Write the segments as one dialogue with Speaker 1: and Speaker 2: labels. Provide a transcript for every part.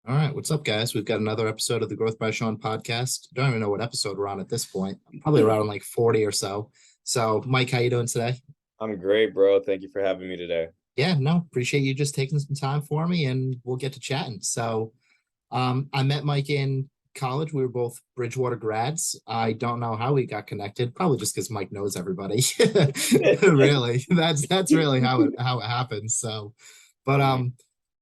Speaker 1: All right, what's up, guys? We've got another episode of the Growth by Shawn podcast. Don't even know what episode we're on at this point. Probably around like 40 or so. So, Mike, how you doing today?
Speaker 2: I'm great, bro. Thank you for having me today.
Speaker 1: Yeah, no, appreciate you just taking some time for me, and we'll get to chatting. I met Mike in college. We were both Bridgewater grads. I don't know how we got connected. Probably just because Mike knows everybody. Really, that's really how it happens. But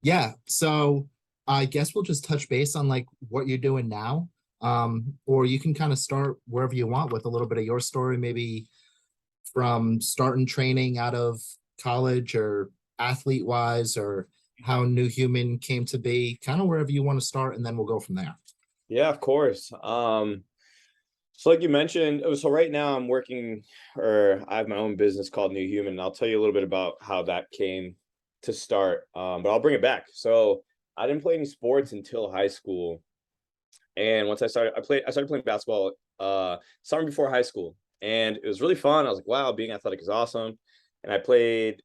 Speaker 1: yeah. So I guess we'll just touch base on like what you're doing now. Or you can kind of start wherever you want with a little bit of your story, maybe from starting training out of college or athlete wise, or how New Human came to be, kind of wherever you want to start, and then we'll go from there.
Speaker 2: Yeah, of course. So like you mentioned, so right now I'm working, or I have my own business called New Human, and I'll tell you a little bit about how that came to start. But I'll bring it back. So I didn't play any sports until high school. And once I started playing basketball summer before high school. And it was really fun. I was like, wow, being athletic is awesome. And I played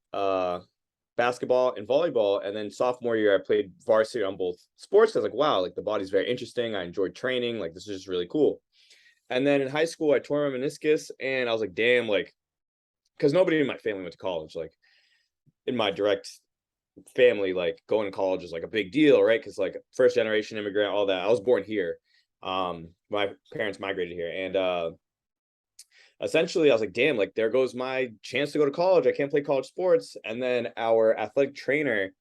Speaker 2: basketball and volleyball. And then sophomore year, I played varsity on both sports. I was like, wow, like the body's very interesting. I enjoyed training. Like this is just really cool. And then in high school, I tore my meniscus and I was like, damn, like, because nobody in my family went to college. Like in my direct family, like going to college is like a big deal, right? Because like first generation immigrant, all that. I was born here. My parents migrated here. And essentially I was like, damn, like there goes my chance to go to college. I can't play college sports. And then our athletic trainer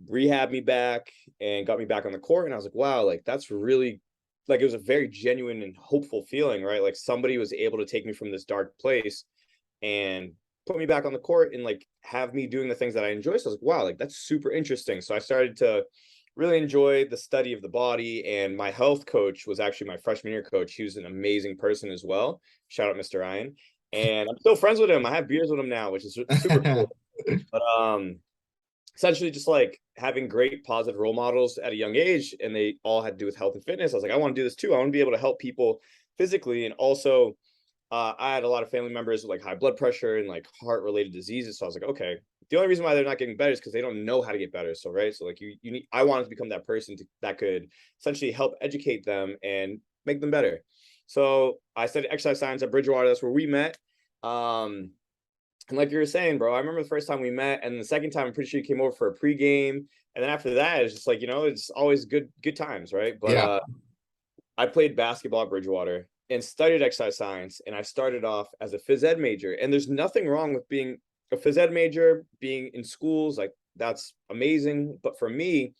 Speaker 2: rehabbed me back and got me back on the court. And I was like, wow, like that's really like it was a very genuine and hopeful feeling, right? Like somebody was able to take me from this dark place and put me back on the court and like have me doing the things that I enjoy. So I was like, wow, like that's super interesting. So I started to really enjoy the study of the body. And my health coach was actually my freshman year coach. He was an amazing person as well. Shout out Mr. Ryan. And I'm still friends with him. I have beers with him now, which is super cool. But essentially just like having great positive role models at a young age, and they all had to do with health and fitness. I was like, I want to do this too. I want to be able to help people physically. And also I had a lot of family members with like high blood pressure and like heart related diseases. So I was like, okay, the only reason why they're not getting better is because they don't know how to get better. So, right. So like you need, I wanted to become that person that could essentially help educate them and make them better. So I studied exercise science at Bridgewater. That's where we met. And like you were saying, bro, I remember the first time we met, and the second time I'm pretty sure you came over for a pregame. And then after that, it's just like, it's always good times, right? But
Speaker 1: Yeah.
Speaker 2: I played basketball at Bridgewater and studied exercise science. And I started off as a phys ed major. And there's nothing wrong with being a phys ed major, being in schools, like that's amazing. But for me,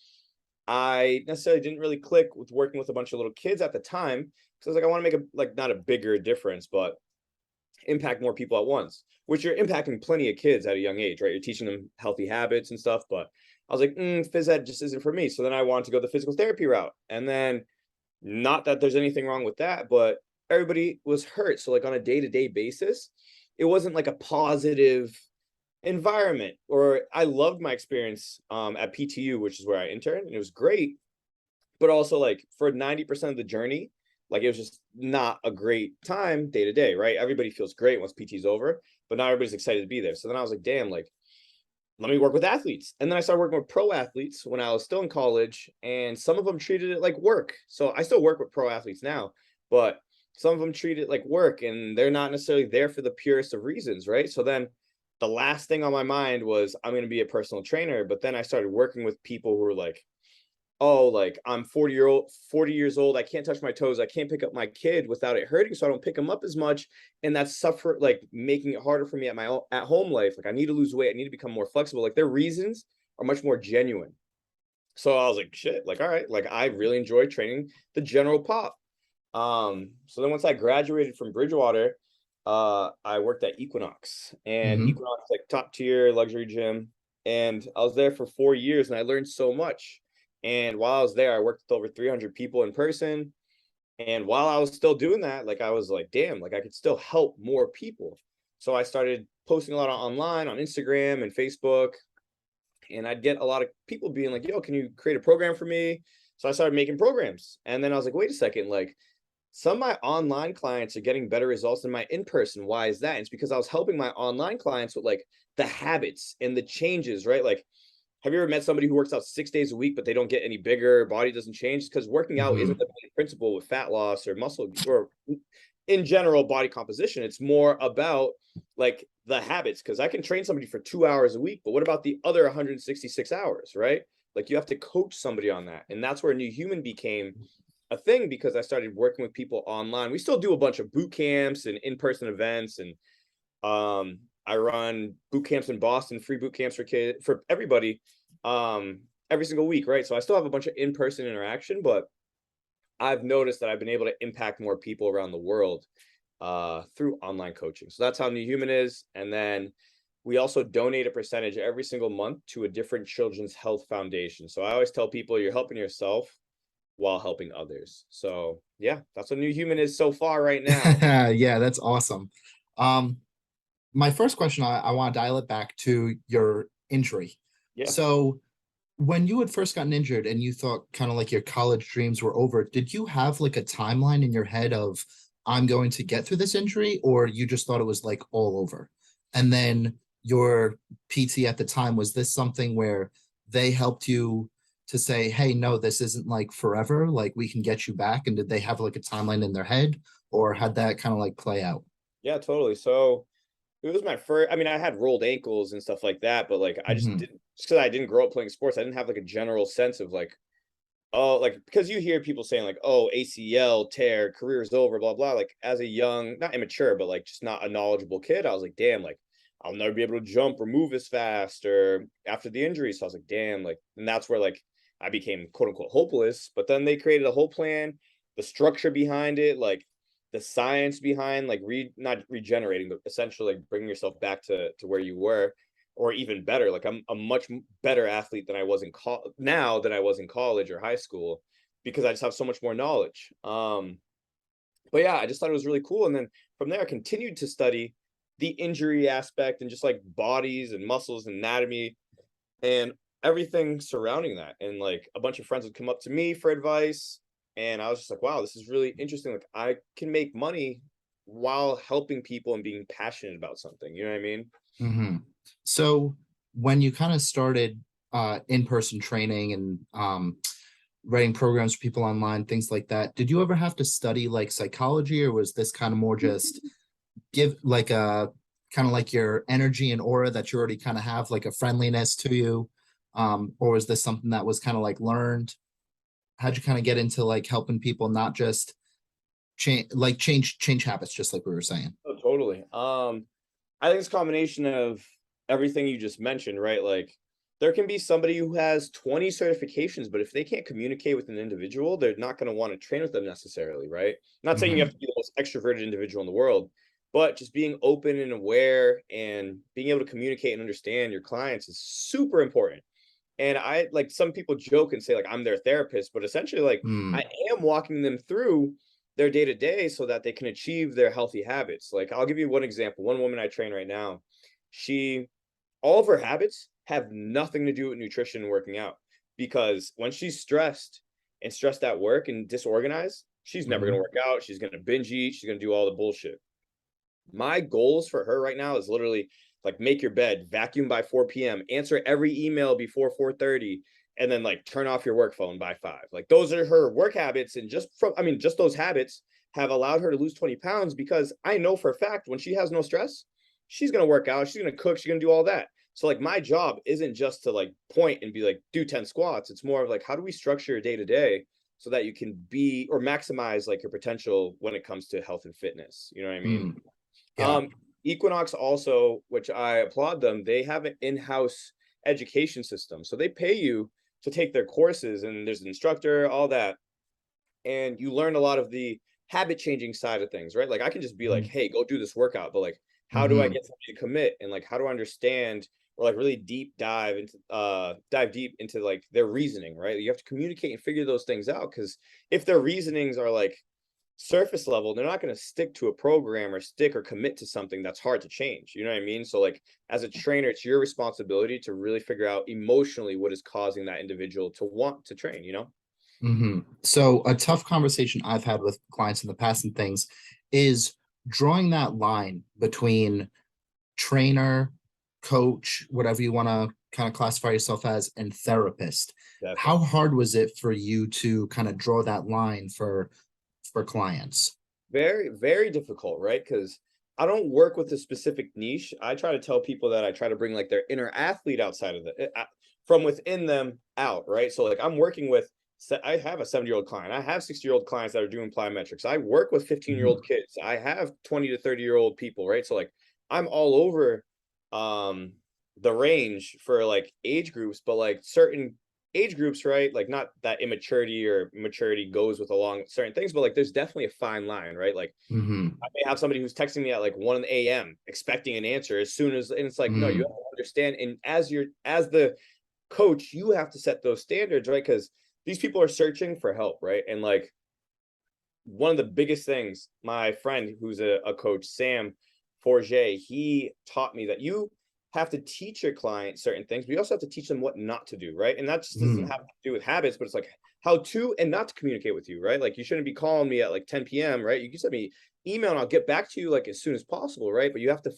Speaker 2: I necessarily didn't really click with working with a bunch of little kids at the time. Because I was like, I want to make a like not a bigger difference, but impact more people at once, which you're impacting plenty of kids at a young age, right? You're teaching them healthy habits and stuff. But I was like, phys ed just isn't for me. So then I wanted to go the physical therapy route. And then not that there's anything wrong with that, but everybody was hurt. So like on a day-to-day basis, it wasn't like a positive environment. Or I loved my experience at PTU, which is where I interned, and it was great. But also like for 90% of the journey, like it was just not a great time day to day, right? Everybody feels great once PT is over, but not everybody's excited to be there. So then I was like, damn, like let me work with athletes. And then I started working with pro athletes when I was still in college, and some of them treated it like work. So I still work with pro athletes now, but some of them treat it like work, and they're not necessarily there for the purest of reasons, right? So then the last thing on my mind was I'm going to be a personal trainer. But then I started working with people who were like, oh, like I'm 40 years old. I can't touch my toes. I can't pick up my kid without it hurting. So I don't pick them up as much. And that's like making it harder for me at my own at home life. Like I need to lose weight. I need to become more flexible. Like their reasons are much more genuine. So I was like, shit, like, all right, like I really enjoy training the general pop. So then once I graduated from Bridgewater, I worked at Equinox, and
Speaker 1: Hmm.
Speaker 2: Equinox like top tier luxury gym. And I was there for 4 years and I learned so much. And while I was there, I worked with over 300 people in person. And while I was still doing that, like I was like, damn, like I could still help more people. So I started posting a lot online on Instagram and Facebook. And I'd get a lot of people being like, yo, can you create a program for me? So I started making programs. And then I was like, wait a second, like some of my online clients are getting better results than my in-person. Why is that? It's because I was helping my online clients with like the habits and the changes, right? Like have you ever met somebody who works out 6 days a week, but they don't get any bigger, body doesn't change? Because working out isn't
Speaker 1: Hmm.
Speaker 2: the main principle with fat loss or muscle or in general body composition. It's more about like the habits. Because I can train somebody for 2 hours a week, but what about the other 166 hours, right? Like you have to coach somebody on that. And that's where New Human became a thing because I started working with people online. We still do a bunch of boot camps and in-person events, and I run boot camps in Boston, free boot camps for kids, for everybody, every single week, right? So I still have a bunch of in-person interaction, but I've noticed that I've been able to impact more people around the world through online coaching. So that's how New Human is. And then we also donate a percentage every single month to a different children's health foundation. So I always tell people you're helping yourself while helping others. So yeah, that's what New Human is so far right now.
Speaker 1: Yeah, that's awesome. Um, my first question, I want to dial it back to your injury.
Speaker 2: Yeah.
Speaker 1: So when you had first gotten injured and you thought kind of like your college dreams were over, did you have like a timeline in your head of I'm going to get through this injury, or you just thought it was like all over? And then your PT at the time, was this something where they helped you to say, hey, no, this isn't like forever, like we can get you back? And did they have like a timeline in their head, or had that kind of like play out?
Speaker 2: Yeah, totally. So it was my first, I mean, I had rolled ankles and stuff like that, but like I just
Speaker 1: Hmm.
Speaker 2: didn't, just because I didn't grow up playing sports, I didn't have like a general sense of like, oh, like because you hear people saying like, oh, ACL tear, career is over, blah blah. Like as a young, not immature, but like just not a knowledgeable kid, I was like, damn, like I'll never be able to jump or move as fast or after the injury. So I was like, damn, like, and that's where like I became quote unquote hopeless. But then they created a whole plan, the structure behind it, like the science behind like not regenerating, but essentially like bringing yourself back to where you were, or even better. Like I'm a much better athlete than I was in now than I was in college or high school because I just have so much more knowledge. But yeah, I just thought it was really cool. And then from there, I continued to study the injury aspect and just like bodies and muscles and anatomy and everything surrounding that. And like a bunch of friends would come up to me for advice. And I was just like, wow, this is really interesting. Like I can make money while helping people and being passionate about something. You know what I mean?
Speaker 1: Hmm. So when you kind of started in-person training and writing programs for people online, things like that, did you ever have to study like psychology, or was this kind of more just give like a kind of like your energy and aura that you already kind of have, like a friendliness to you? Or was this something that was kind of like learned? How'd you kind of get into like helping people not just change habits, just like we were saying?
Speaker 2: Oh, totally. I think it's a combination of everything you just mentioned, right? Like there can be somebody who has 20 certifications, but if they can't communicate with an individual, they're not going to want to train with them necessarily, right? Not saying you have
Speaker 1: Hmm.
Speaker 2: to be the most extroverted individual in the world, but just being open and aware and being able to communicate and understand your clients is super important. And I like some people joke and say like I'm their therapist, but essentially like I
Speaker 1: Mm.
Speaker 2: am walking them through their day to day so that they can achieve their healthy habits. Like I'll give you one example. One woman I train right now, she all of her habits have nothing to do with nutrition and working out because when she's stressed and stressed at work and disorganized, she's never going to
Speaker 1: Hmm.
Speaker 2: work out. She's going to binge eat. She's going to do all the bullshit. My goals for her right now is literally like make your bed, vacuum by 4 p.m., answer every email before 4:30, and then like turn off your work phone by 5. Like those are her work habits. And just from, I mean, just those habits have allowed her to lose 20 pounds because I know for a fact when she has no stress, she's going to work out, she's going to cook, she's going to do all that. So like my job isn't just to like point and be like, do 10 squats. It's more of like, how do we structure your day to day so that you can be or maximize like your potential when it comes to health and fitness? You know what I mean?
Speaker 1: Mm. Yeah.
Speaker 2: Um, Equinox also, which I applaud them, they have an in-house education system. So they pay you to take their courses and there's an instructor, all that. And you learn a lot of the habit changing side of things, right? Like I can just be like, hey, go do this workout, but like, how do I
Speaker 1: Mm-hmm.
Speaker 2: get somebody to commit? And like, how do I understand or like really deep dive deep into like their reasoning, right? You have to communicate and figure those things out because if their reasonings are like surface level, they're not going to stick to a program or stick or commit to something that's hard to change. You know what I mean? So like as a trainer, it's your responsibility to really figure out emotionally what is causing that individual to want to train, you know?
Speaker 1: Hmm. So a tough conversation I've had with clients in the past and things is drawing that line between trainer, coach, whatever you want to kind of classify yourself as, and therapist. How
Speaker 2: Definitely.
Speaker 1: hard was it for you to kind of draw that line for clients?
Speaker 2: Very, very difficult, right? Because I don't work with a specific niche. I try to tell people that I try to bring like their inner athlete outside of from within them out, right? So like I'm working with, I have a 70-year-old client. I have 60-year-old clients that are doing plyometrics. I work with 15-year-old
Speaker 1: Mhm.
Speaker 2: kids. I have 20 to 30-year-old people, right? So like I'm all over um the range for like age groups, but like certain age groups, right? Like not that immaturity or maturity goes with along certain things, but like there's definitely a fine line, right? Like
Speaker 1: Mhm.
Speaker 2: I may have somebody who's texting me at like 1 a.m. expecting an answer as soon as, and it's like, no, you have
Speaker 1: Mhm.
Speaker 2: to understand. And as the coach, you have to set those standards, right? Because these people are searching for help, right? And like one of the biggest things, my friend who's a coach, Sam Forget, he taught me that you have to teach your client certain things, but you also have to teach them what not to do, right? And that just doesn't
Speaker 1: Mhm.
Speaker 2: have to do with habits, but it's like how to and not to communicate with you, right? Like you shouldn't be calling me at like 10 p.m., right? You can send me email and I'll get back to you like as soon as possible, right? But you have to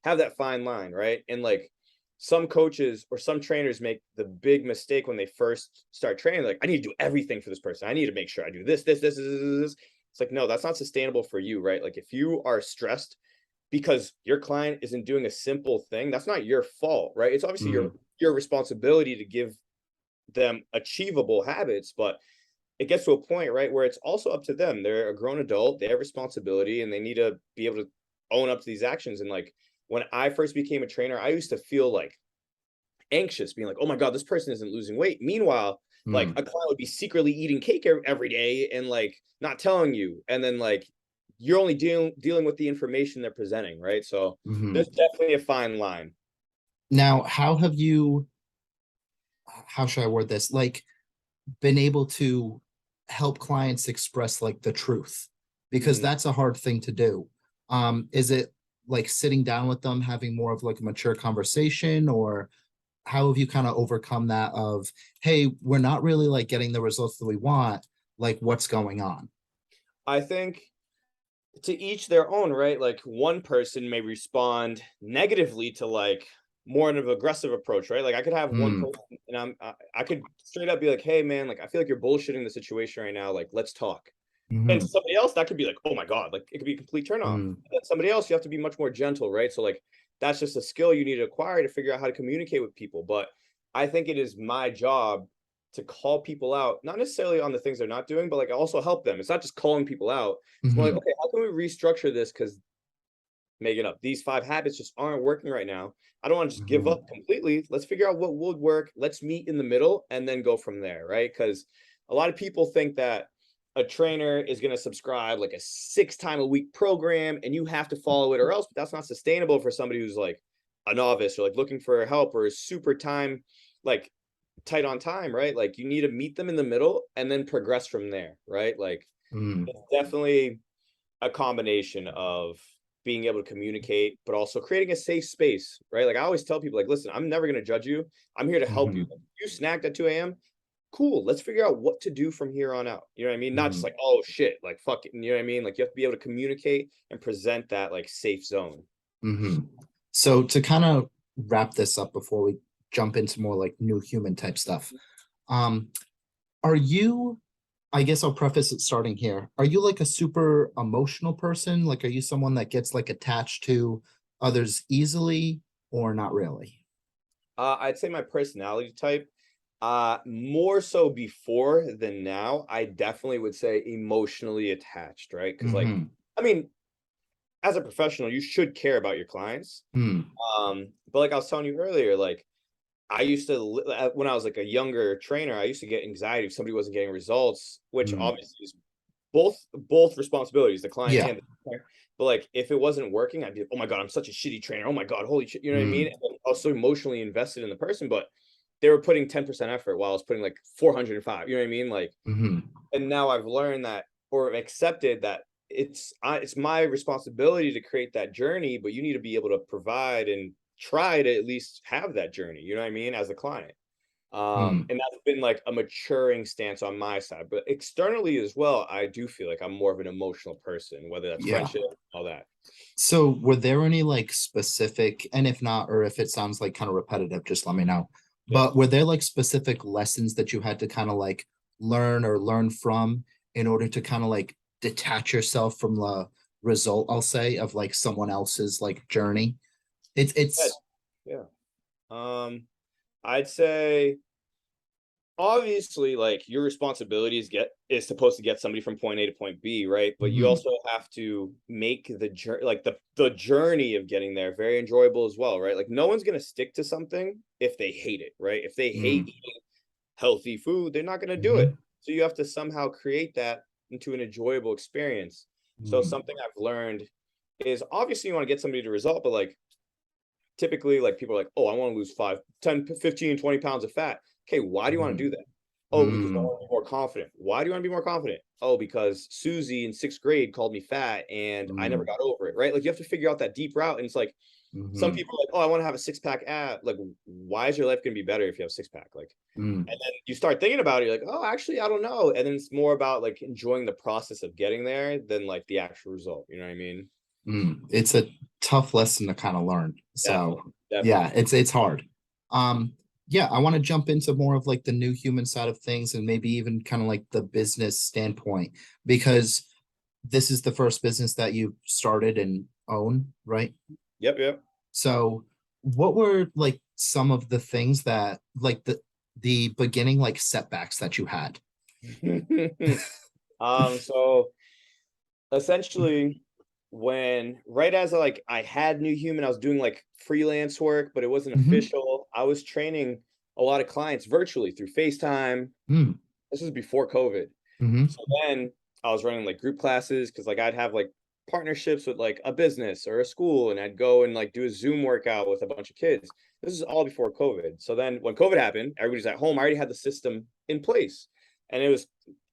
Speaker 2: have that fine line, right? And like some coaches or some trainers make the big mistake when they first start training, like, I need to do everything for this person. I need to make sure I do this. It's like, no, that's not sustainable for you, right? Like if you are stressed because your client isn't doing a simple thing, that's not your fault, right? It's obviously
Speaker 1: Mhm.
Speaker 2: your responsibility to give them achievable habits, but it gets to a point, right, where it's also up to them. They're a grown adult, they have responsibility, and they need to be able to own up to these actions. And like when I first became a trainer, I used to feel like anxious, being like, oh my God, this person isn't losing weight. Meanwhile, like
Speaker 1: Mhm.
Speaker 2: a client would be secretly eating cake every day and like not telling you. And then like you're only dealing with the information they're presenting, right? So there's
Speaker 1: Mhm.
Speaker 2: definitely a fine line.
Speaker 1: Now, how should I word this? Like, been able to help clients express like the truth, because
Speaker 2: Mhm.
Speaker 1: that's a hard thing to do. Is it like sitting down with them, having more of like a mature conversation, or how have you kind of overcome that of, hey, we're not really like getting the results that we want, like what's going on?
Speaker 2: I think to each their own, right? Like one person may respond negatively to like more of an aggressive approach, right? Like I could have one
Speaker 1: Mm,
Speaker 2: person and I could straight up be like, hey man, like I feel like you're bullshitting the situation right now. Like let's talk. And to
Speaker 1: mhm,
Speaker 2: somebody else, that could be like, oh my God, like it could be a complete turn off.
Speaker 1: mm,
Speaker 2: And somebody else, you have to be much more gentle, right? So like that's just a skill you need to acquire to figure out how to communicate with people. But I think it is my job to call people out, not necessarily on the things they're not doing, but like also help them. It's not just calling people out. It's more like,
Speaker 1: mhm,
Speaker 2: okay, how can we restructure this? Because making up these 5 habits just aren't working right now. I don't want to just give
Speaker 1: mhm,
Speaker 2: up completely. Let's figure out what would work. Let's meet in the middle and then go from there, right? Because a lot of people think that a trainer is going to subscribe like a 6 time a week program and you have to follow it or else, but that's not sustainable for somebody who's like a novice or like looking for help or is super time, like tight on time, right? Like you need to meet them in the middle and then progress from there, right? Like
Speaker 1: mhm,
Speaker 2: it's definitely a combination of being able to communicate, but also creating a safe space, right? Like I always tell people, like, listen, I'm never going to judge you. I'm here to help you.
Speaker 1: mhm,
Speaker 2: Like, if you snacked at 2 a.m., cool. Let's figure out what to do from here on out. You know what I mean? Not just
Speaker 1: mhm,
Speaker 2: like, oh shit, like fuck it. You know what I mean? Like you have to be able to communicate and present that like safe zone.
Speaker 1: mhm. So to kind of wrap this up before we jump into more like new human type stuff, um, are you, I guess I'll preface it starting here. Are you like a super emotional person? Like, are you someone that gets like attached to others easily or not really?
Speaker 2: I'd say my personality type, more so before than now. I definitely would say emotionally attached, right? Because like,
Speaker 1: Mm-hmm.
Speaker 2: I mean, as a professional, you should care about your clients.
Speaker 1: Hmm.
Speaker 2: But like I was telling you earlier, like I used to when I was like a younger trainer, I used to get anxiety if somebody wasn't getting results, which
Speaker 1: Hmm.
Speaker 2: obviously is both responsibilities, the client
Speaker 1: Yeah.
Speaker 2: and the trainer. But like if it wasn't working, I'd be like, oh my God, I'm such a shitty trainer. Oh my God, holy shit. You know what I mean?
Speaker 1: Hmm.
Speaker 2: And then also emotionally invested in the person, but they were putting 10% effort while I was putting like 405. You know what I mean? Like,
Speaker 1: Hmm.
Speaker 2: and now I've learned that or accepted that it's my responsibility to create that journey, but you need to be able to provide and try to at least have that journey. You know what I mean? As a client.
Speaker 1: Mm,
Speaker 2: And that's been like a maturing stance on my side. But externally as well, I do feel like I'm more of an emotional person, whether that's
Speaker 1: yeah.
Speaker 2: friendship, all that.
Speaker 1: So were there any like specific, and if not, or if it sounds like kind of repetitive, just let me know.
Speaker 2: Yeah.
Speaker 1: But were there like specific lessons that you had to kind of like learn from in order to kind of like detach yourself from the result, I'll say, of like someone else's like journey? It's
Speaker 2: Yeah.
Speaker 1: it's
Speaker 2: Yeah. I'd say obviously like your responsibility is supposed to get somebody from point A to point B, right? But you
Speaker 1: Mhm,
Speaker 2: also have to make the journey, like the journey of getting there, very enjoyable as well, right? Like no one's gonna stick to something if they hate it, right? If they hate
Speaker 1: mm,
Speaker 2: eating healthy food, they're not gonna do it.
Speaker 1: mhm,
Speaker 2: So you have to somehow create that into an enjoyable experience. So
Speaker 1: mm,
Speaker 2: something I've learned is obviously you want to get somebody to result, but like typically like people are like, oh, I want to lose 5, 10, 15, 20 pounds of fat. Okay, why do you want to
Speaker 1: mhm,
Speaker 2: do that? Oh, because I
Speaker 1: mm,
Speaker 2: want to be more confident. Why do you want to be more confident? Oh, because Susie in 6th grade called me fat and I never
Speaker 1: mm,
Speaker 2: got over it, right? Like you have to figure out that deep route. And it's like some
Speaker 1: mhm,
Speaker 2: people are like, oh, I want to have a 6-pack ab. Like, why is your life gonna be better if you have 6-pack? Like,
Speaker 1: mm,
Speaker 2: and then you start thinking about it, you're like, oh, actually, I don't know. And then it's more about like enjoying the process of getting there than like the actual result. You know what I mean?
Speaker 1: mm. It's a tough lesson to kind of learn. So
Speaker 2: Definitely,
Speaker 1: yeah,
Speaker 2: definitely.
Speaker 1: it's hard. Um, yeah, I want to jump into more of like the new human side of things and maybe even kind of like the business standpoint because this is the first business that you started and own, right?
Speaker 2: Yep, yep.
Speaker 1: So what were like some of the things that like the beginning like setbacks that you had?
Speaker 2: So essentially when right as I had New Human, I was doing like freelance work, but it wasn't
Speaker 1: Mhm,
Speaker 2: official. I was training a lot of clients virtually through FaceTime.
Speaker 1: mm,
Speaker 2: This was before COVID.
Speaker 1: mhm,
Speaker 2: So then I was running like group classes because like I'd have like partnerships with like a business or a school, and I'd go and like do a Zoom workout with a bunch of kids. This is all before COVID. So then when COVID happened, everybody's at home. I already had the system in place, and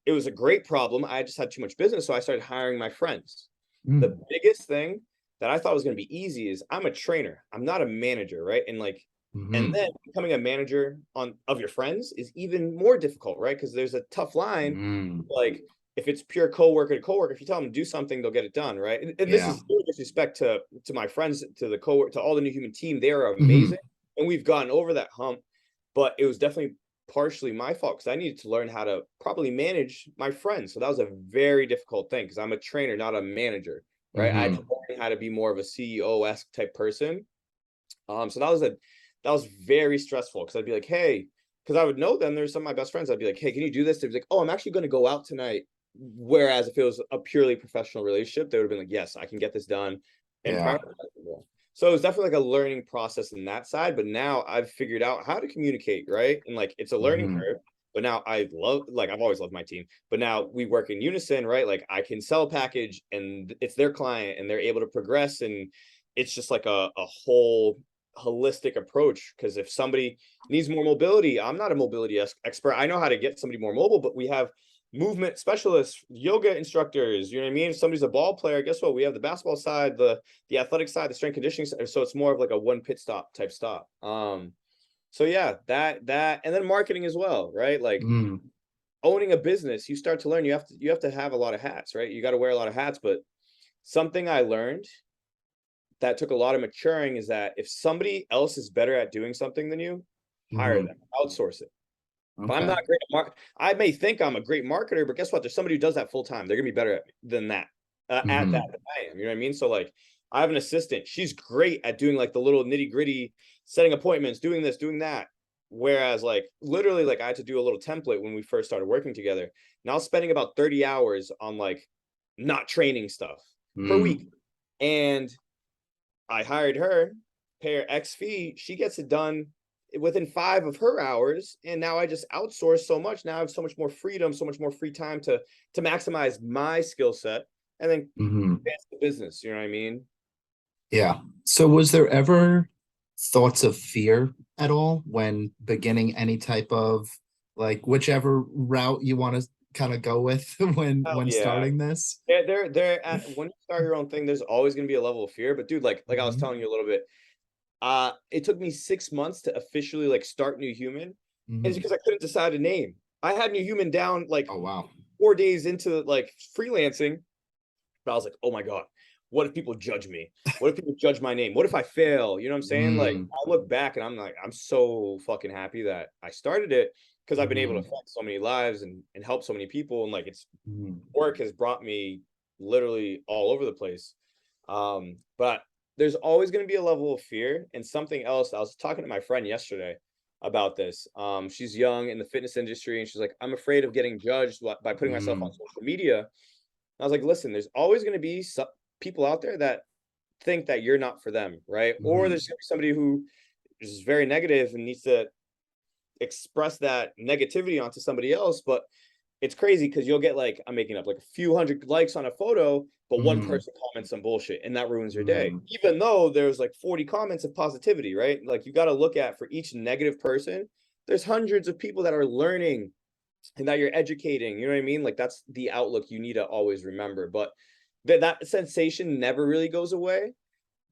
Speaker 2: it was a great problem. I just had too much business, so I started hiring my friends. The
Speaker 1: mm,
Speaker 2: biggest thing that I thought was going to be easy is I'm a trainer. I'm not a manager, right? And
Speaker 1: mhm,
Speaker 2: then becoming a manager on of your friends is even more difficult, right? Because there's a tough line.
Speaker 1: mm,
Speaker 2: Like if it's pure coworker to coworker, if you tell them to do something, they'll get it done, right? And this
Speaker 1: yeah.
Speaker 2: is no disrespect to my friends, to the to all the New Human team. They are
Speaker 1: Mhm,
Speaker 2: amazing, and we've gotten over that hump. But it was definitely partially my fault because I needed to learn how to properly manage my friends. So that was a very difficult thing because I'm a trainer, not a manager, right? I had to
Speaker 1: mhm,
Speaker 2: learn how to be more of a CEO-esque type person. So that was very stressful because I'd be like, hey, because I would know them. There's some of my best friends. I'd be like, hey, can you do this? They'd be like, oh, I'm actually going to go out tonight. Whereas if it was a purely professional relationship, they would have been like, yes, I can get this done and
Speaker 1: yeah.
Speaker 2: prioritize it more. So it was definitely like a learning process in that side. But now I've figured out how to communicate, right? And like it's a learning
Speaker 1: Mhm,
Speaker 2: curve. But now I love, like, I've always loved my team, but now we work in unison, right? Like I can sell a package and it's their client and they're able to progress. And it's just like a whole holistic approach. Because if somebody needs more mobility, I'm not a mobility expert. I know how to get somebody more mobile, but we have movement specialists, yoga instructors. You know what I mean? If somebody's a ball player, guess what? We have the basketball side, the athletic side, the strength conditioning side. So it's more of like a one pit stop type stop. So yeah, that and then marketing as well, right? Like
Speaker 1: mm,
Speaker 2: owning a business, you start to learn you have to have a lot of hats, right? You got to wear a lot of hats. But something I learned that took a lot of maturing is that if somebody else is better at doing something than you, hire
Speaker 1: mhm.
Speaker 2: them, outsource it. If I'm
Speaker 1: Okay.
Speaker 2: not great at I may think I'm a great marketer, but guess what? There's somebody who does that full time. They're gonna be better than that, at that
Speaker 1: Mhm,
Speaker 2: than I am. You know what I mean? So like, I have an assistant. She's great at doing like the little nitty gritty, setting appointments, doing this, doing that. Whereas like literally, like I had to do a little template when we first started working together. Now spending about 30 hours on like not training stuff per week,
Speaker 1: mm.
Speaker 2: and I hired her, pay her X fee. She gets it done within 5 of her hours, and now I just outsource so much. Now I have so much more freedom, so much more free time to maximize my skill set, and then
Speaker 1: Mhm.
Speaker 2: advance the business. You know what I mean?
Speaker 1: Yeah. So was there ever thoughts of fear at all when beginning any type of like whichever route you want to kind of go with
Speaker 2: Hell
Speaker 1: when
Speaker 2: yeah.
Speaker 1: starting this?
Speaker 2: They're at, when you start your own thing, there's always gonna be a level of fear. But dude, like I was
Speaker 1: Mhm.
Speaker 2: telling you a little bit, it took me 6 months to officially like start New Human. And it's
Speaker 1: Mhm.
Speaker 2: because I couldn't decide a name. I had New Human down like
Speaker 1: Oh, wow.
Speaker 2: 4 days into like freelancing, but I was like, oh my God, what if people judge me? What if people judge my name? What if I fail? You know what I'm saying? Like
Speaker 1: Mm,
Speaker 2: I look back and I'm like, I'm so fucking happy that I started it because I've been able to
Speaker 1: mhm,
Speaker 2: affect so many lives and help so many people. And like it's
Speaker 1: mhm,
Speaker 2: work has brought me literally all over the place. But there's always going to be a level of fear and something else. I was talking to my friend yesterday about this. She's young in the fitness industry and she's like, I'm afraid of getting judged by putting myself on
Speaker 1: mm,
Speaker 2: social media. And I was like, listen, there's always going to be some people out there that think that you're not for them, right? Or
Speaker 1: mhm,
Speaker 2: there's going to be somebody who is very negative and needs to express that negativity onto somebody else. But it's crazy because you'll get like, I'm making up like a few hundred likes on a photo, but one
Speaker 1: mhm,
Speaker 2: person comments some bullshit and that ruins your day.
Speaker 1: mhm,
Speaker 2: Even though there's like 40 comments of positivity, right? Like you got to look at for each negative person, there's hundreds of people that are learning and that you're educating. You know what I mean? Like that's the outlook you need to always remember. But that sensation never really goes away,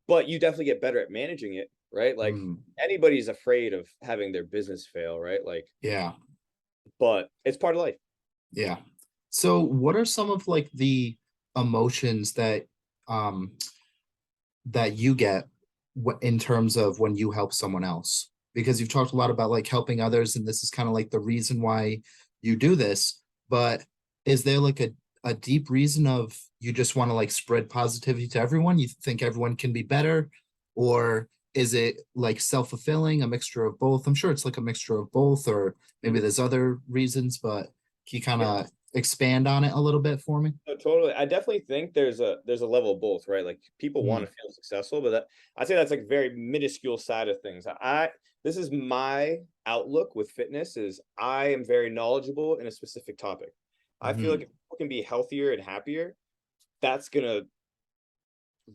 Speaker 2: but you definitely get better at managing it, right? Like
Speaker 1: mm.
Speaker 2: anybody's afraid of having their business fail, right? Like,
Speaker 1: Yeah,
Speaker 2: but it's part of life.
Speaker 1: yeah. So what are some of like the emotions um that you get in terms of when you help someone else? Because you've talked a lot about like helping others, and this is kind of like the reason why you do this. But is there like a deep reason of you just want to like spread positivity to everyone? You think everyone can be better? Or is it like self-fulfilling, a mixture of both? I'm sure it's like a mixture of both, or maybe there's other reasons, but can you kind
Speaker 2: Yeah.
Speaker 1: of expand on it a little bit for me?
Speaker 2: No, totally. I definitely think there's a level of both, right? Like people want
Speaker 1: Mm,
Speaker 2: to feel successful, but I'd say that's like very minuscule side of things. This is my outlook with fitness is I am very knowledgeable in a specific topic. I feel like
Speaker 1: mhm,
Speaker 2: if people can be healthier and happier, that's gonna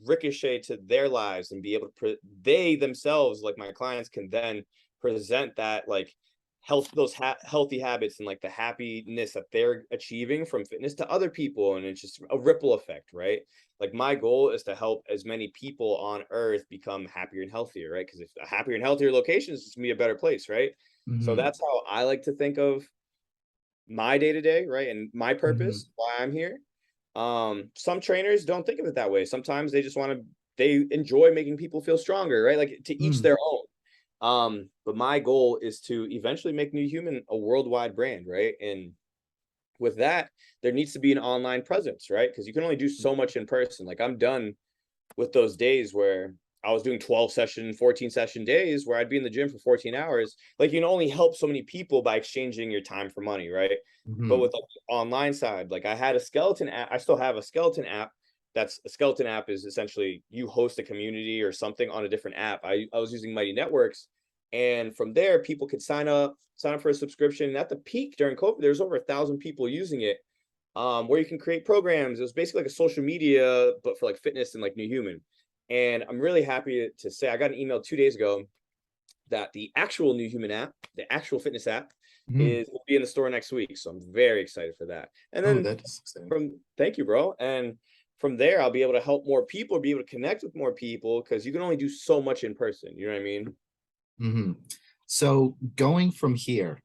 Speaker 2: ricochet to their lives and be able to they themselves, like my clients, can then present that like healthy habits and like the happiness that they're achieving from fitness to other people, and it's just a ripple effect, right? Like my goal is to help as many people on earth become happier and healthier, right? Because if a happier and healthier location is just gonna be a better place, right? So
Speaker 1: mhm,
Speaker 2: that's how I like to think of my day to day, right? And my
Speaker 1: mhm,
Speaker 2: purpose, why I'm here. Some trainers don't think of it that way. Sometimes they just want to, they enjoy making people feel stronger, right? Like to each
Speaker 1: mm,
Speaker 2: their own. But my goal is to eventually make New Human a worldwide brand, right? And with that, there needs to be an online presence, right? Because you can only do so much in person. Like I'm done with those days where I was doing 12 session, 14 session days where I'd be in the gym for 14 hours. Like you can only help so many people by exchanging your time for money, right? But
Speaker 1: mhm,
Speaker 2: with like the online side, like I had a skeleton app, I still have a skeleton app. That's a skeleton app is essentially you host a community or something on a different app. I was using Mighty Networks. And from there, people could sign up for a subscription. And at the peak during COVID, there was over 1,000 people using it. Where you can create programs. It was basically like a social media, but for like fitness and like New Human. And I'm really happy to say I got an email 2 days ago that the actual New Human app, the actual fitness app,
Speaker 1: mhm.
Speaker 2: is will be in the store next week. So I'm very excited for that. And
Speaker 1: Oh,
Speaker 2: then
Speaker 1: that's exciting.
Speaker 2: from thank you, bro. And from there, I'll be able to help more people, be able to connect with more people because you can only do so much in person. You know what I mean?
Speaker 1: Hmm. So going from here,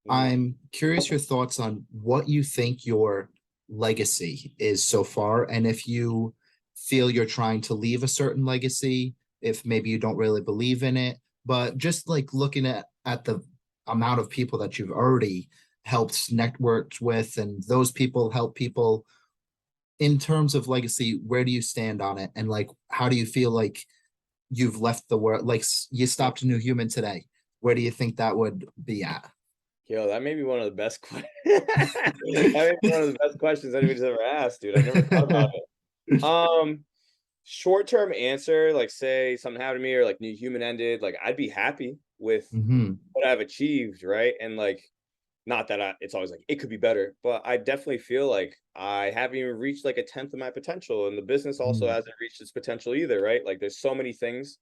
Speaker 2: Mhm.
Speaker 1: I'm curious your thoughts on what you think your legacy is so far, and if you feel you're trying to leave a certain legacy, if maybe you don't really believe in it, but just like looking at the amount of people that you've already helped networked with, and those people help people in terms of legacy, where do you stand on it? And like, how do you feel like you've left the world? Like, you stopped a New Human today. Where do you think that would be at?
Speaker 2: Yo, that may be one of the best questions. That may be one of the best questions anybody's ever asked, dude. I never thought about it. Short-term answer, like say something happened to me or like New Human ended, like I'd be happy with
Speaker 1: Hmm.
Speaker 2: what I've achieved, right? And like not that it's always like it could be better, but I definitely feel like I haven't even reached like a tenth of my potential, and the business also hasn't reached its potential either, right? Like there's so many things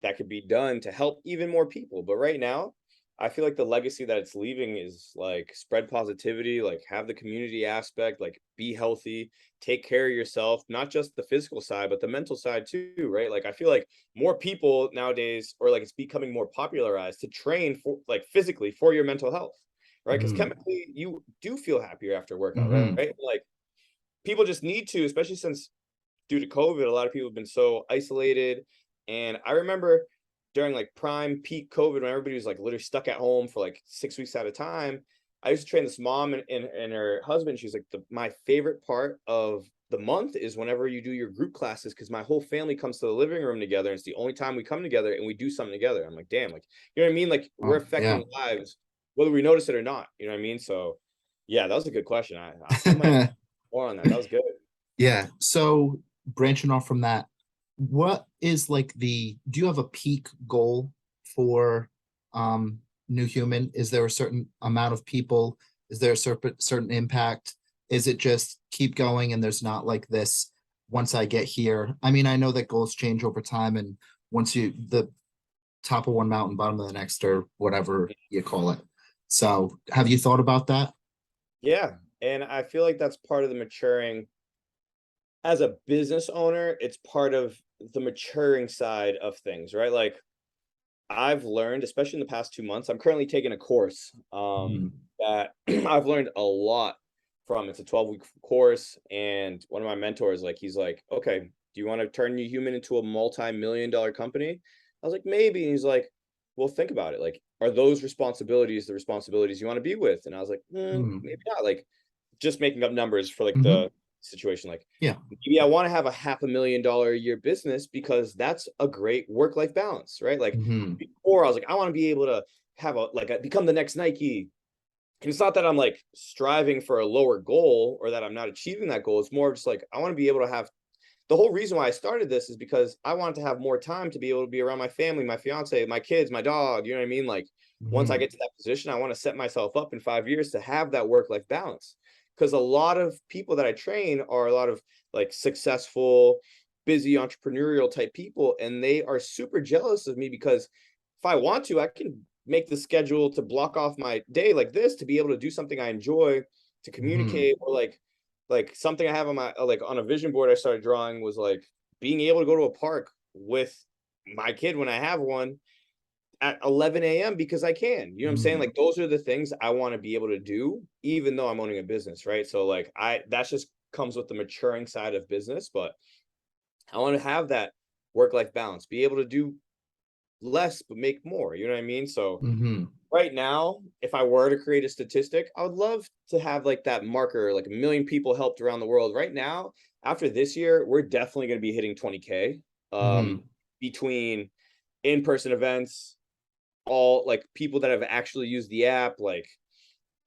Speaker 2: that could be done to help even more people. But right now, I feel like the legacy that it's leaving is like spread positivity, like have the community aspect, like be healthy, take care of yourself, not just the physical side, but the mental side too, right? Like I feel like more people nowadays, or like it's becoming more popularized to train for like physically for your mental health, right? Because
Speaker 1: Mm,
Speaker 2: chemically you do feel happier after workout,
Speaker 1: hmm.
Speaker 2: right? Like people just need to, especially since due to COVID, a lot of people have been so isolated. And I remember during like prime peak COVID, when everybody was like literally stuck at home for like 6 weeks at a time, I used to train this mom and her husband. She's like, my favorite part of the month is whenever you do your group classes, because my whole family comes to the living room together. And it's the only time we come together and we do something together. I'm like, damn, like, you know what I mean? Like we're
Speaker 1: Oh,
Speaker 2: affecting
Speaker 1: yeah.
Speaker 2: lives, whether we notice it or not. You know what I mean? So yeah, that was a good question. I might have more on that. That was good.
Speaker 1: Yeah. So branching off from that, what is like do you have a peak goal for New Human? Is there a certain amount of people? Is there a certain impact? Is it just keep going and there's not like this once I get here? I mean, I know that goals change over time and once the top of one mountain, bottom of the next, or whatever you call it. So have you thought about that?
Speaker 2: Yeah. And I feel like that's part of the maturing as a business owner. It's part of the maturing side of things, right? Like I've learned, especially in the past 2 months, I'm currently taking a course
Speaker 1: Mhm.
Speaker 2: that I've learned a lot from. It's a 12-week course. And one of my mentors, like, he's like, okay, do you want to turn your human into a multi-million-dollar company? I was like, maybe. And he's like, well, think about it. Like, are those responsibilities the responsibilities you want to be with? And I was like,
Speaker 1: Mhm.
Speaker 2: maybe not. Like, just making up numbers for like
Speaker 1: Mhm.
Speaker 2: the situation. Like,
Speaker 1: Yeah.
Speaker 2: maybe I want to have a $500,000 a year business because that's a great work-life balance, right? Like
Speaker 1: Mhm.
Speaker 2: before I was like, I want to be able to have become the next Nike. And it's not that I'm like striving for a lower goal or that I'm not achieving that goal. It's more just like I want to be able to have the whole reason why I started this is because I wanted to have more time to be able to be around my family, my fiance, my kids, my dog. You know what I mean? Like once I
Speaker 1: Mhm.
Speaker 2: get to that position, I want to set myself up in 5 years to have that work-life balance. Because a lot of people that I train are a lot of like successful, busy entrepreneurial type people, and they are super jealous of me because if I want to, I can make the schedule to block off my day like this to be able to do something I enjoy, to
Speaker 1: Mhm.
Speaker 2: communicate, or like something I have on my like on a vision board I started drawing was like being able to go to a park with my kid when I have one at 11 a.m. because I can. You know what I'm saying?
Speaker 1: Mhm.
Speaker 2: Like those are the things I want to be able to do, even though I'm owning a business, right? So like that's just comes with the maturing side of business, but I want to have that work-life balance, be able to do less but make more. You know what I mean? So
Speaker 1: Mhm.
Speaker 2: right now, if I were to create a statistic, I would love to have like that marker, like 1 million people helped around the world. Right now, after this year, we're definitely going to be hitting 20K
Speaker 1: Mhm.
Speaker 2: between in-person events, all like people that have actually used the app, like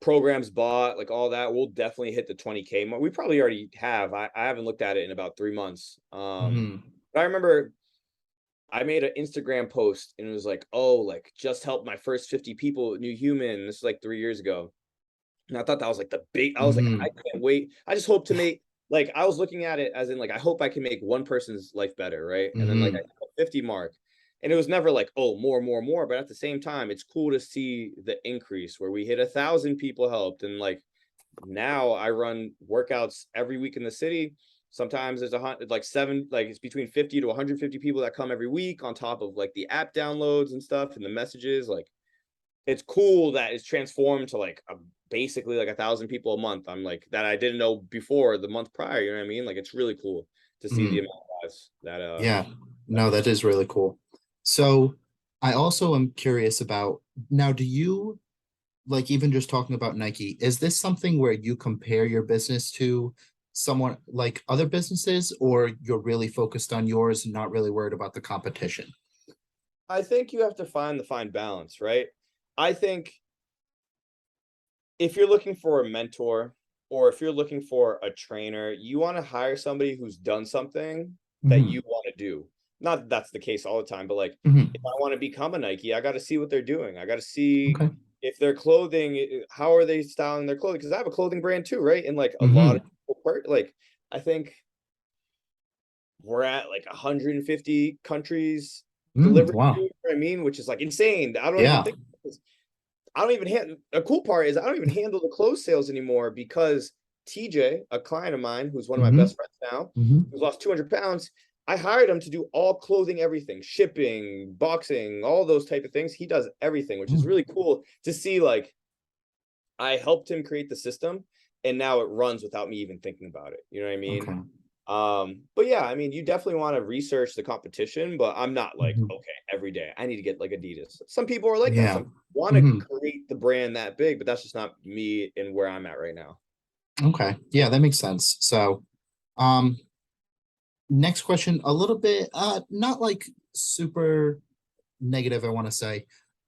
Speaker 2: programs bought, like all that. We'll definitely hit the 20K mark. We probably already have. I haven't looked at it in about 3 months.
Speaker 1: Mhm.
Speaker 2: But I remember I made an Instagram post and it was like, oh, like just helped my first 50 people, New Human. This is like 3 years ago. And I thought that was like I was like, I
Speaker 1: Mhm.
Speaker 2: can't wait. I just hope to make, like, I was looking at it as in, like, I hope I can make one person's life better. Right. And then, like, I
Speaker 1: Mhm.
Speaker 2: hit the 50 mark. And it was never like, oh, more, more, more. But at the same time, it's cool to see the increase where we hit 1,000 people helped. And like now I run workouts every week in the city. Sometimes there's it's between 50 to 150 people that come every week on top of like the app downloads and stuff and the messages. Like it's cool that it's transformed to like basically like 1,000 people a month. I'm like that I didn't know before the month prior. You know what I mean? Like it's really cool to see the
Speaker 1: Mhm.
Speaker 2: amount of lives that
Speaker 1: Yeah.
Speaker 2: that
Speaker 1: No, that is really cool. So I also am curious about now, do you like even just talking about Nike, is this something where you compare your business to someone like other businesses, or you're really focused on yours and not really worried about the competition?
Speaker 2: I think you have to find the fine balance, right? I think if you're looking for a mentor or if you're looking for a trainer, you want to hire somebody who's done something that you
Speaker 1: Hmm.
Speaker 2: want to do. Not that that's the case all the time, but like if
Speaker 1: Hmm.
Speaker 2: I want to become a Nike, I got to see what they're doing. I got to see
Speaker 1: Okay.
Speaker 2: if their clothing, how are they styling their clothing? Because I have a clothing brand too, right? And like a lot of
Speaker 1: Hmm.
Speaker 2: people, like I think we're at like 150 countries delivered to,
Speaker 1: Wow.
Speaker 2: you know what I mean, which is like insane. I don't even
Speaker 1: Yeah.
Speaker 2: think. I don't even handle, a cool part is I don't even handle the clothes sales anymore because TJ, a client of mine, who's one of my
Speaker 1: Mm-hmm.
Speaker 2: best friends now,
Speaker 1: Mm-hmm.
Speaker 2: who's lost 200 pounds, I hired him to do all clothing, everything, shipping, boxing, all those type of things. He does everything, which is really cool to see. Like, I helped him create the system and now it runs without me even thinking about it. You know what I mean?
Speaker 1: Okay.
Speaker 2: But yeah, I mean, you definitely want to research the competition, but I'm not like,
Speaker 1: Mm-hmm.
Speaker 2: okay, every day I need to get like Adidas. Some people are like that.
Speaker 1: Yeah.
Speaker 2: Some want to
Speaker 1: Mm-hmm.
Speaker 2: create the brand that big, but that's just not me and where I'm at right now.
Speaker 1: Okay. Yeah, that makes sense. So, um, next question, a little bit, not like super negative, I want to say.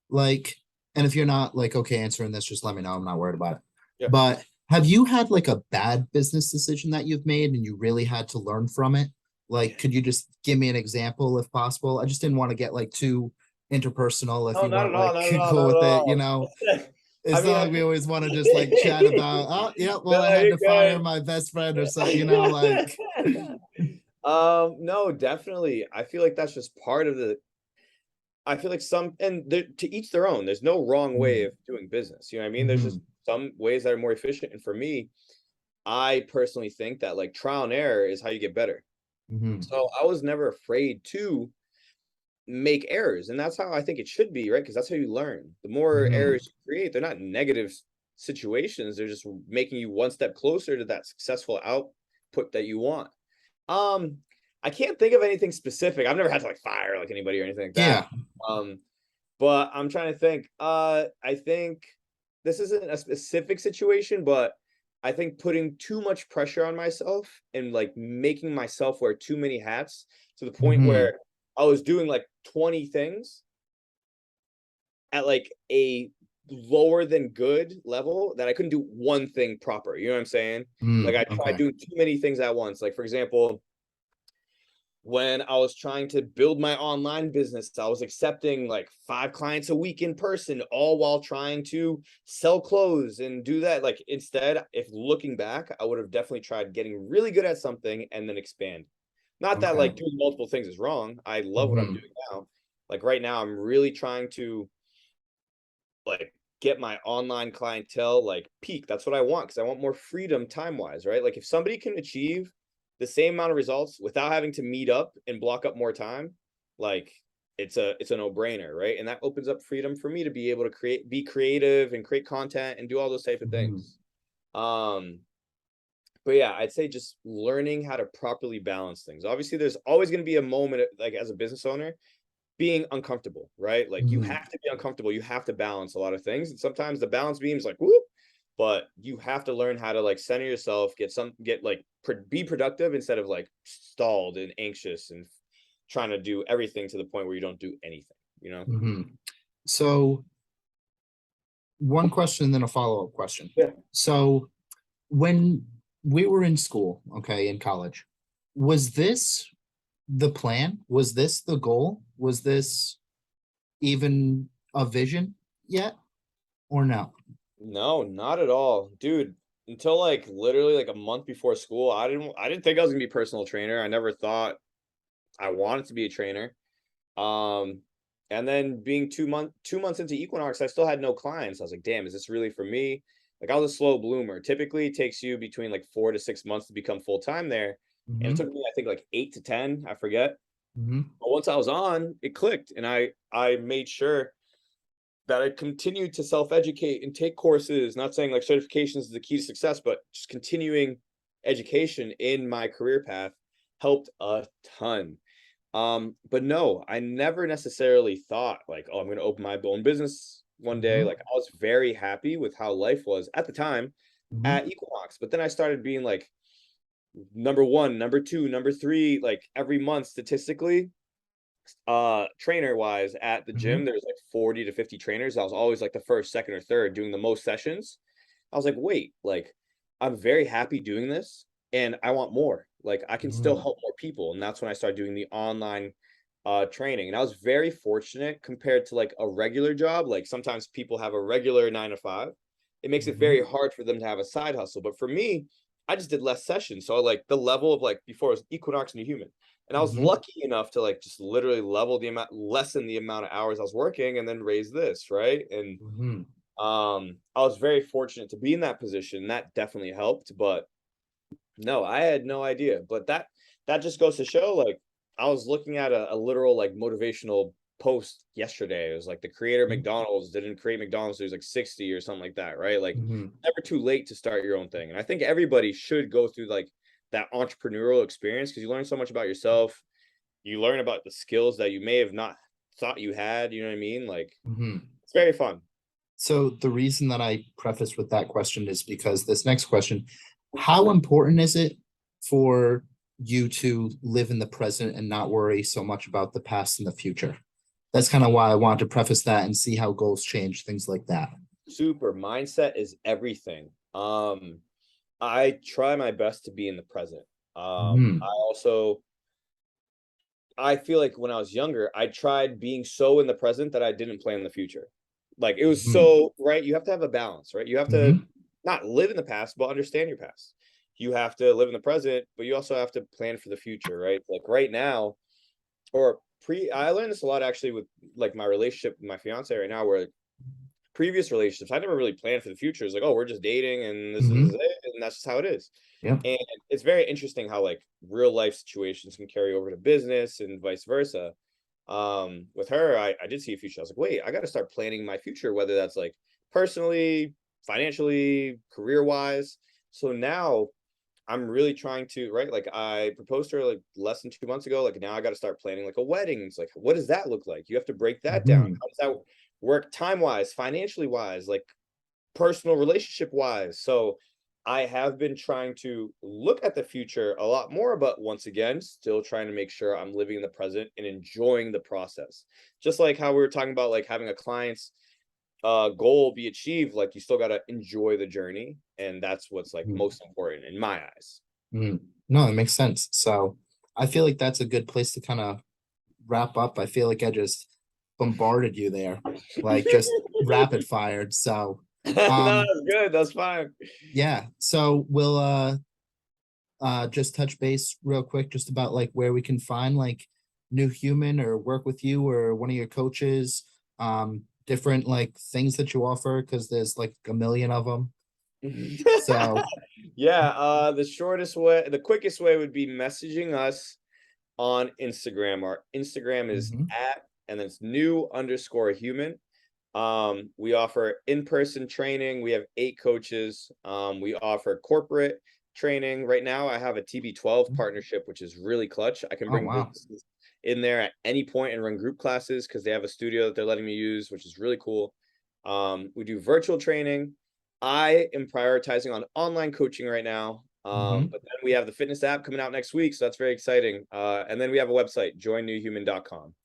Speaker 1: Like, and if you're not like okay answering this, just let me know. I'm not worried about it.
Speaker 2: Yeah.
Speaker 1: But have you had like a bad business decision that you've made and you really had to learn from it? Like, could you just give me an example if possible? I just didn't want to get like too interpersonal if
Speaker 2: No,
Speaker 1: you
Speaker 2: not
Speaker 1: weren't
Speaker 2: at all,
Speaker 1: like
Speaker 2: not at all,
Speaker 1: cool
Speaker 2: not at
Speaker 1: with it,
Speaker 2: all. I
Speaker 1: It's
Speaker 2: mean,
Speaker 1: not
Speaker 2: I
Speaker 1: like we always want to just like chat about, oh, yeah, well, I
Speaker 2: no,
Speaker 1: had
Speaker 2: you're
Speaker 1: to fire
Speaker 2: good.
Speaker 1: my best friend or something, like,
Speaker 2: No, definitely. I feel like that's just part of the. I feel like some, and to each their own. There's no wrong way
Speaker 1: mm,
Speaker 2: of doing business. You know what I mean? There's
Speaker 1: mhm,
Speaker 2: just some ways that are more efficient. And for me, I personally think that like trial and error is how you get better.
Speaker 1: mhm,
Speaker 2: So I was never afraid to make errors, and that's how I think it should be, right? Because that's how you learn. The more
Speaker 1: mhm.
Speaker 2: errors you create, they're not negative situations. They're just making you one step closer to that successful output that you want. Um, I can't think of anything specific. I've never had to like fire like anybody or anything like that.
Speaker 1: Yeah.
Speaker 2: Um, but I'm trying to think. I think this isn't a specific situation, but I think putting too much pressure on myself and like making myself wear too many hats to the point
Speaker 1: Mhm,
Speaker 2: where I was doing like 20 things at like a lower than good level that I couldn't do one thing proper. You know what I'm saying? Like I tried
Speaker 1: okay.
Speaker 2: doing too many things at once. Like for example, when I was trying to build my online business, I was accepting like 5 clients a week in person, all while trying to sell clothes and do that. Like instead, if looking back, I would have definitely tried getting really good at something and then expand. Not that
Speaker 1: Okay.
Speaker 2: like doing multiple things is wrong. I love what I'm
Speaker 1: Mhm,
Speaker 2: doing now. Like right now, I'm really trying to like get my online clientele like peak. That's what I want because I want more freedom time wise, right? Like if somebody can achieve the same amount of results without having to meet up and block up more time, like it's a no-brainer, right? And that opens up freedom for me to be able to be creative and create content and do all those type of
Speaker 1: mhm,
Speaker 2: things. Um, but yeah, I'd say just learning how to properly balance things. Obviously, there's always going to be a moment like as a business owner being uncomfortable, right? Like you
Speaker 1: mhm,
Speaker 2: have to be uncomfortable. You have to balance a lot of things. And sometimes the balance beam is like, whoop, but you have to learn how to like center yourself, get like be productive instead of like stalled and anxious and trying to do everything to the point where you don't do anything, you know?
Speaker 1: mhm. So one question, then a follow-up question.
Speaker 2: Yeah.
Speaker 1: So when we were in school, okay, in college, was this the plan? Was this the goal? Was this even a vision yet or no?
Speaker 2: No, not at all. Dude, until like literally like a month before school, I didn't think I was gonna be a personal trainer. I never thought I wanted to be a trainer. Um, and then being 2 months into Equinox, I still had no clients. I was like, damn, is this really for me? Like I was a slow bloomer. Typically it takes you between like 4 to 6 months to become full time there. And it
Speaker 1: Hmm.
Speaker 2: took me, I think, like 8 to 10, I forget.
Speaker 1: Hmm.
Speaker 2: But once I was on, it clicked. And I made sure that I continued to self-educate and take courses, not saying like certifications is the key to success, but just continuing education in my career path helped a ton. But no, I never necessarily thought like, oh, I'm going to open my own business one day.
Speaker 1: Hmm.
Speaker 2: Like I was very happy with how life was at the time
Speaker 1: Hmm.
Speaker 2: at Equinox. But then I started being like number one, number two, number three, like every month statistically, trainer wise at the
Speaker 1: Hmm.
Speaker 2: gym, there's like 40 to 50 trainers. I was always like the first, second, or third doing the most sessions. I was like, wait, like I'm very happy doing this and I want more. Like I can still
Speaker 1: Hmm.
Speaker 2: help more people. And that's when I started doing the online training. And I was very fortunate compared to like a regular job. Like sometimes people have a regular 9 to 5. It makes it very
Speaker 1: Hmm.
Speaker 2: hard for them to have a side hustle. But for me, I just did less sessions. So like the level of like before it was Equinox New Human. And I was
Speaker 1: Hmm.
Speaker 2: lucky enough to like just literally lessen the amount of hours I was working and then raise this, right? And
Speaker 1: Hmm.
Speaker 2: I was very fortunate to be in that position. That definitely helped, but no, I had no idea. But that just goes to show, like, I was looking at a literal like motivational post yesterday. It was like the creator of McDonald's didn't create McDonald's, so he was like 60 or something like that, right? Like
Speaker 1: Mhm.
Speaker 2: never too late to start your own thing. And I think everybody should go through like that entrepreneurial experience because you learn so much about yourself. You learn about the skills that you may have not thought you had, you know what I mean? Like
Speaker 1: Mhm.
Speaker 2: it's very fun.
Speaker 1: So the reason that I prefaced with that question is because this next question, how important is it for you to live in the present and not worry so much about the past and the future? That's kind of why I wanted to preface that and see how goals change, things like that.
Speaker 2: Super mindset is everything. I try my best to be in the present.
Speaker 1: Mhm.
Speaker 2: I also I feel like when I was younger, I tried being so in the present that I didn't plan the future. Like it was
Speaker 1: Mhm.
Speaker 2: so right. You have to have a balance, right? You have to
Speaker 1: Mhm.
Speaker 2: not live in the past, but understand your past. You have to live in the present, but you also have to plan for the future, right? Like right now, or I learned this a lot actually with like my relationship with my fiance right now, where previous relationships, I never really planned for the future. It's like, oh, we're just dating and this is
Speaker 1: Mhm.
Speaker 2: it, and that's just how it is.
Speaker 1: Yep.
Speaker 2: And it's very interesting how like real life situations can carry over to business and vice versa. With her, I did see a future. I was like, wait, I got to start planning my future, whether that's like personally, financially, career wise. So now I'm really trying to, right? Like I proposed to her like less than 2 months ago. Like now I got to start planning like a wedding. It's like, what does that look like? You have to break that down.
Speaker 1: Mhm.
Speaker 2: How does that work time wise, financially wise, like personal relationship wise? So I have been trying to look at the future a lot more, but once again, still trying to make sure I'm living in the present and enjoying the process. Just like how we were talking about, like having a client's goal be achieved, like you still got to enjoy the journey. And that's what's like
Speaker 1: Mhm.
Speaker 2: most important in my eyes.
Speaker 1: Mhm. No, it makes sense. So I feel like that's a good place to kind of wrap up. I feel like I just bombarded you there, like just rapid fired. So,
Speaker 2: No,
Speaker 1: um,
Speaker 2: that's good. That's fine.
Speaker 1: yeah. So we'll just touch base real quick just about like where we can find like New Human or work with you or one of your coaches, different like things that you offer because there's like a million of them. So,
Speaker 2: Yeah, the shortest way, the quickest way would be messaging us on Instagram. Our Instagram is
Speaker 1: mhm.
Speaker 2: at, and then it's new_human. We offer in-person training. We have 8 coaches. We offer corporate training. Right now, I have a TB12 partnership, which is really clutch. I can
Speaker 1: Oh
Speaker 2: bring
Speaker 1: wow.
Speaker 2: businesses in there at any point and run group classes because they have a studio that they're letting me use, which is really cool. We do virtual training. I am prioritizing on online coaching right now.
Speaker 1: Mhm.
Speaker 2: But then we have the fitness app coming out next week, so that's very exciting. And then we have a website, joinnewhuman.com.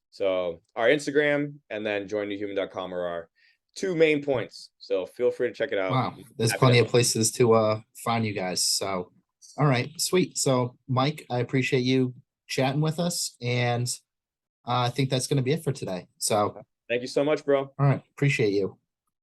Speaker 2: So our Instagram and then joinnewhuman.com are our 2 main points. So feel free to check it out.
Speaker 1: Wow, there's
Speaker 2: Happy to
Speaker 1: plenty of
Speaker 2: help.
Speaker 1: places to find you guys. So, all right, sweet. So, Mike, I appreciate you chatting with us, and I think that's going to be it for today. So,
Speaker 2: Thank you so much, bro.
Speaker 1: all right, appreciate you.